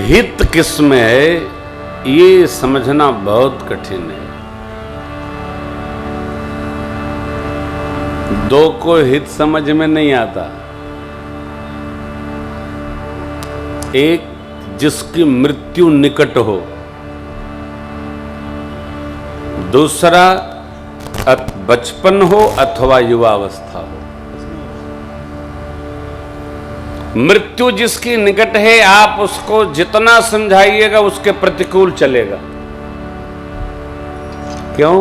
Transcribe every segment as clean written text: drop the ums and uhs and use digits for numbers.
हित किसमें है ये समझना बहुत कठिन है। दो को हित समझ में नहीं आता। एक जिसकी मृत्यु निकट हो, दूसरा बचपन हो अथवा युवावस्था हो। मृत्यु जिसकी निकट है आप उसको जितना समझाइएगा उसके प्रतिकूल चलेगा। क्यों?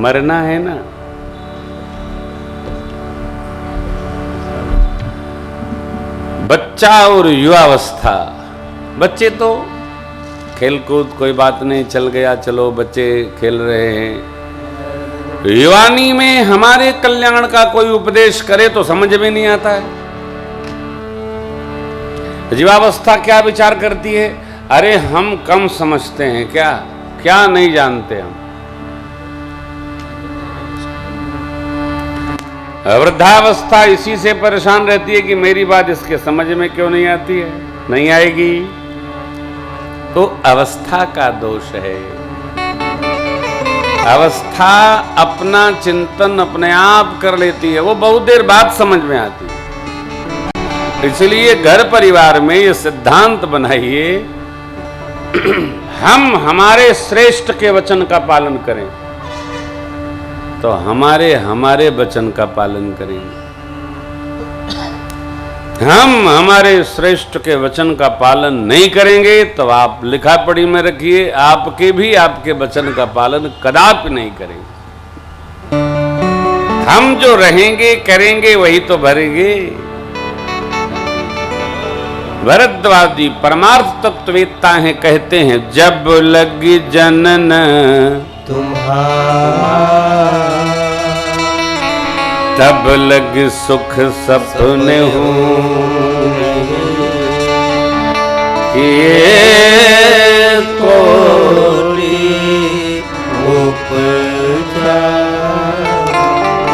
मरना है ना। बच्चा और युवावस्था, बच्चे तो खेलकूद कोई बात नहीं, चल गया, चलो बच्चे खेल रहे हैं। युवानी में हमारे कल्याण का कोई उपदेश करे तो समझ में नहीं आता है। युवावस्था क्या विचार करती है? अरे हम कम समझते हैं, क्या क्या नहीं जानते हम। वृद्धावस्था इसी से परेशान रहती है कि मेरी बात इसके समझ में क्यों नहीं आती है, नहीं आएगी। तो अवस्था का दोष है। अवस्था अपना चिंतन अपने आप कर लेती है, वो बहुत देर बाद समझ में आती है। इसलिए घर परिवार में ये सिद्धांत बनाइए, हम हमारे श्रेष्ठ के वचन का पालन करें तो हमारे वचन का पालन करेंगे। हम हमारे श्रेष्ठ के वचन का पालन नहीं करेंगे तो आप लिखा पढ़ी में रखिए, आपके वचन का पालन कदापि नहीं करेंगे। हम जो रहेंगे करेंगे वही तो भरेंगे। भरद्वाजी परमार्थ तत्ववेत्ता हैं, कहते हैं जब लगी जनन तुम्हारा तब लग सुख सपने हो, ये कोटि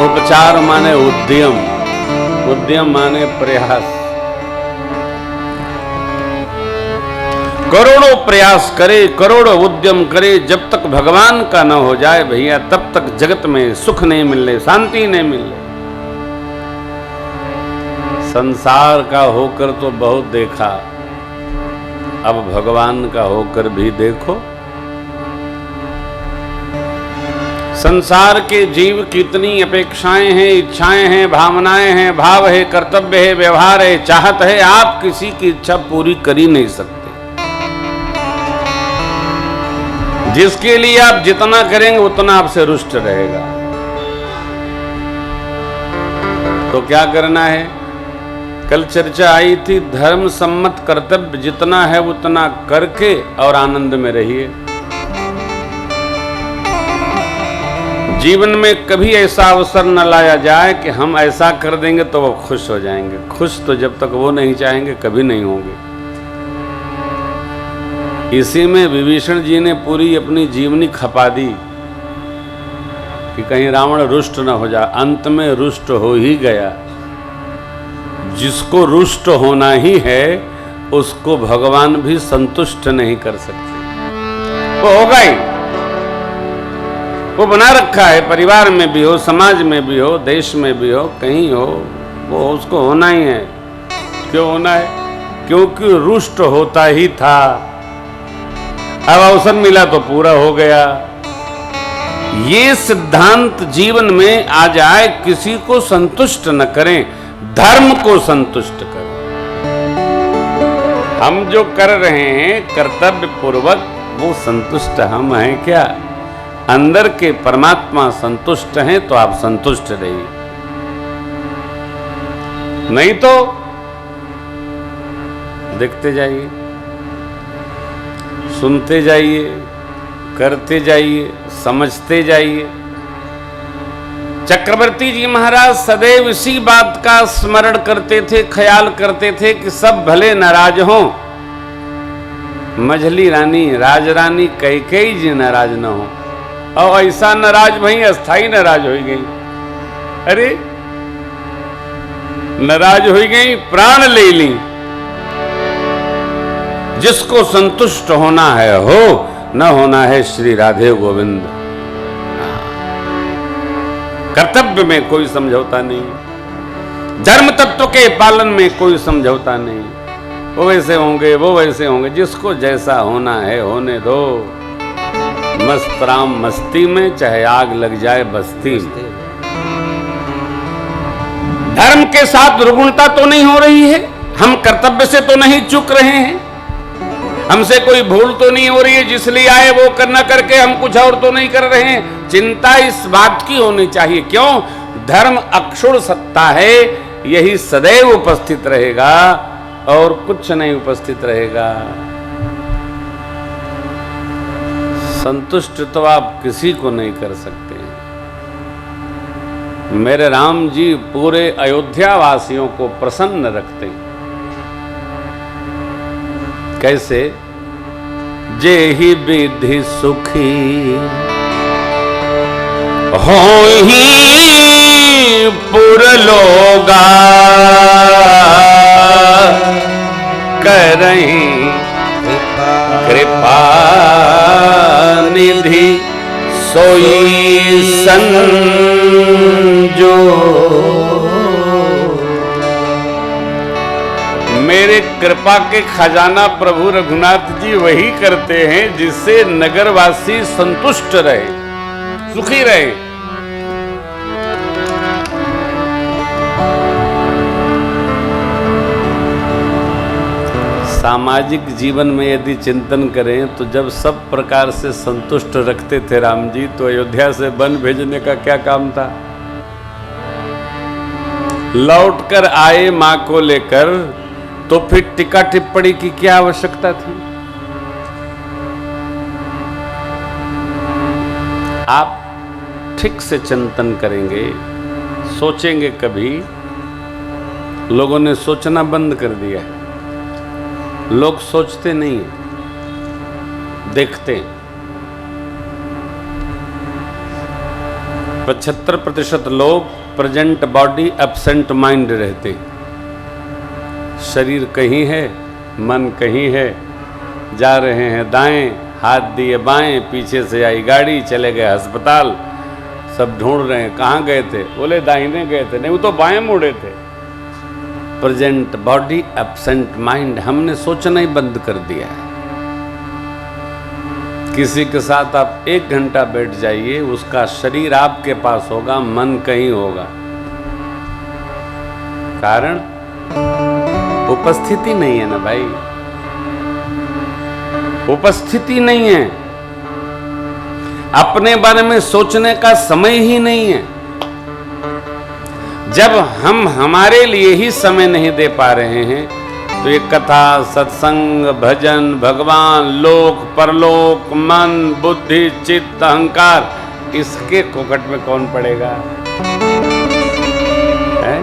उपचार माने उद्यम, उद्यम माने प्रयास। करोड़ों प्रयास करे, करोड़ों उद्यम करे, जब तक भगवान का न हो जाए भैया तब तक जगत में सुख नहीं मिलने, शांति नहीं मिलने। संसार का होकर तो बहुत देखा, अब भगवान का होकर भी देखो। संसार के जीव कितनी अपेक्षाएं हैं, इच्छाएं हैं, भावनाएं हैं, भाव है, कर्तव्य है, व्यवहार है, चाहत है। आप किसी की इच्छा पूरी कर ही नहीं सकते। जिसके लिए आप जितना करेंगे उतना आपसे रुष्ट रहेगा। तो क्या करना है? कल चर्चा आई थी, धर्म सम्मत कर्तव्य जितना है उतना करके और आनंद में रहिए। जीवन में कभी ऐसा अवसर न लाया जाए कि हम ऐसा कर देंगे तो वो खुश हो जाएंगे। खुश तो जब तक वो नहीं चाहेंगे कभी नहीं होंगे। इसी में विभीषण जी ने पूरी अपनी जीवनी खपा दी कि कहीं रावण रुष्ट न हो जाए। अंत में रुष्ट हो ही गया। जिसको रुष्ट होना ही है उसको भगवान भी संतुष्ट नहीं कर सकते। वो होगा ही, वो बना रखा है। परिवार में भी हो, समाज में भी हो, देश में भी हो, कहीं हो, वो उसको होना ही है। क्यों होना है? क्योंकि रुष्ट होता ही था। अब अवसर मिला तो पूरा हो गया। ये सिद्धांत जीवन में आ जाए, किसी को संतुष्ट न करें, धर्म को संतुष्ट करें। हम जो कर रहे हैं कर्तव्य पूर्वक वो संतुष्ट हम हैं क्या? अंदर के परमात्मा संतुष्ट हैं तो आप संतुष्ट रहिए, नहीं तो देखते जाइए, सुनते जाइए, करते जाइए, समझते जाइए। चक्रवर्ती जी महाराज सदैव इसी बात का स्मरण करते थे, ख्याल करते थे कि सब भले नाराज हों, मझली रानी राजरानी कैकेयी जी नाराज न हो। और ऐसा नाराज भई अस्थाई नाराज हो गई। अरे नाराज हो गई, प्राण ले ली। जिसको संतुष्ट होना है हो, न होना है श्री राधे गोविंद। कर्तव्य में कोई समझौता नहीं, धर्म तत्व के पालन में कोई समझौता नहीं। वो वैसे होंगे, वो वैसे होंगे, जिसको जैसा होना है होने दो। मस्त राम मस्ती में, चाहे आग लग जाए बस्ती में। धर्म के साथ दुर्गुणता तो नहीं हो रही है, हम कर्तव्य से तो नहीं चूक रहे हैं, हमसे कोई भूल तो नहीं हो रही है, जिसलिए आए वो करना करके हम कुछ और तो नहीं कर रहे हैं। चिंता इस बात की होनी चाहिए, क्यों? धर्म अक्षुण सत्ता है, यही सदैव उपस्थित रहेगा और कुछ नहीं उपस्थित रहेगा। संतुष्ट तो आप किसी को नहीं कर सकते। मेरे राम जी पूरे अयोध्या वासियों को प्रसन्न रखते हैं। कैसे? जेहि विधि सुखी होहि पुर लोगा, करहि कृपा निधि सोई संजो। मेरे कृपा के खजाना प्रभु रघुनाथ जी वही करते हैं जिससे नगरवासी संतुष्ट रहे, सुखी रहे। सामाजिक जीवन में यदि चिंतन करें तो जब सब प्रकार से संतुष्ट रखते थे राम जी, तो अयोध्या से वन भेजने का क्या काम था? लौटकर आए मां को लेकर, तो फिर टिक्का टिप्पणी की क्या आवश्यकता थी? आप ठीक से चिंतन करेंगे, सोचेंगे। कभी लोगों ने सोचना बंद कर दिया है। लोग सोचते नहीं हैं, देखते हैं। 75% लोग प्रेजेंट बॉडी एब्सेंट माइंड रहते हैं। शरीर कहीं है, मन कहीं है, जा रहे हैं दाएं, हाथ दिए बाएं, पीछे से आई गाड़ी, चले गए अस्पताल, सब ढूंढ रहे हैं कहाँ गए थे, बोले दाहिने गए थे, नहीं वो तो बाएं मुड़े थे। प्रेजेंट बॉडी एब्सेंट माइंड, हमने सोचना ही बंद कर दिया है। किसी के साथ आप 1 घंटा बैठ जाइए, उसका शरीर आपके पास होगा, मन कहीं होगा। कारण उपस्थिति नहीं है ना भाई, उपस्थिति नहीं है। अपने बारे में सोचने का समय ही नहीं है। जब हम हमारे लिए ही समय नहीं दे पा रहे हैं, तो ये कथा, सत्संग, भजन, भगवान, लोक, परलोक, मन, बुद्धि, चित्त, अहंकार, इसके कोकट में कौन पड़ेगा? है?